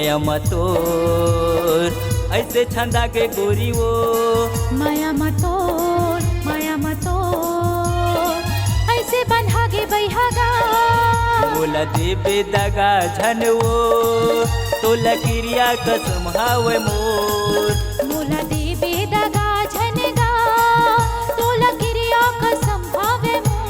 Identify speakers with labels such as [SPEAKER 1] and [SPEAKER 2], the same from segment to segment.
[SPEAKER 1] माया मतोर ऐसे छंदा के गोरी वो
[SPEAKER 2] माया मतोर ऐसे बंधा गे बैहागा
[SPEAKER 1] बोला देबे दगा झन वो तोला क्रिया कसम हावे मोर
[SPEAKER 2] मोला देबे दगा झनगा तोला क्रिया कसम हावे मोर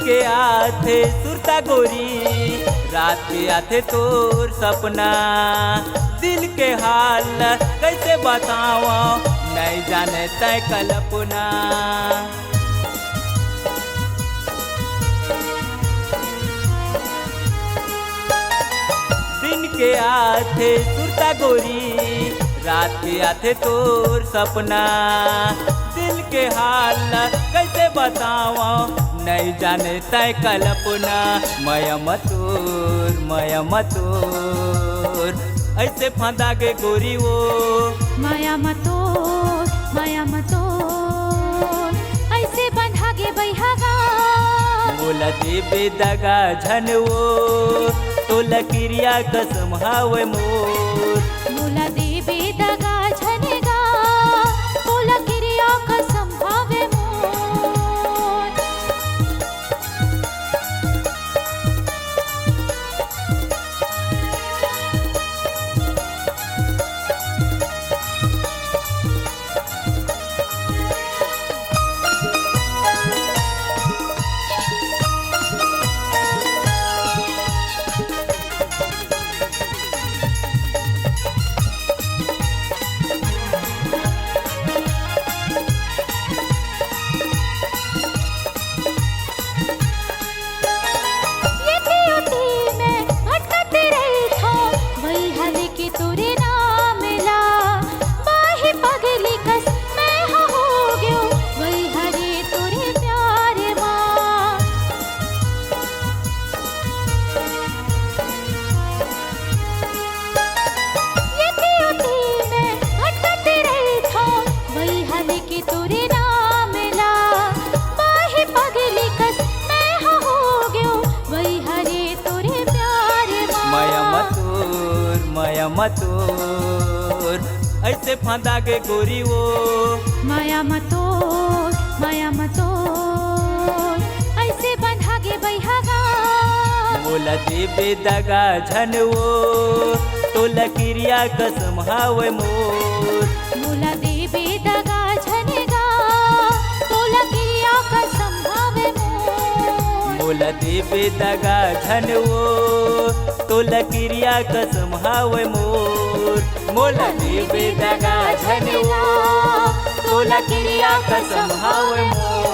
[SPEAKER 1] के आथे सुरता गोरी रात के आथे तोर सपना दिल के हाल कैसे बतावा नहीं जाने तय कल्पना दिन के आथे सुरता गोरी रात के आथे तोर सपना दिल के हाल कैसे बतावा नहीं जाने तय कल्पना माया मतोर ऐसे फंदा के गोरी वो
[SPEAKER 2] माया मतोर ऐसे बंधा गे बैहागा
[SPEAKER 1] बोला देबे दगा झन वो तोला क्रिया कसम हावे मोर
[SPEAKER 2] मोला देबे दगा झनगा तोला क्रिया कसम हावे मोर
[SPEAKER 1] माया मतोर ऐसे फंदा के गोरी वो
[SPEAKER 2] माया मतोर ऐसे बंधा गे बैहागा
[SPEAKER 1] बोला देबे दगा झन वो तोला क्रिया कसम हावे मोर
[SPEAKER 2] मोला देबे दगा झनगा तोला क्रिया कसम हावे मोर
[SPEAKER 1] बोला देबे दगा झन वो तोला क्रिया कसम हावे मोर मोला देबे दगा झन वो तोला क्रिया कसम हावे मोर।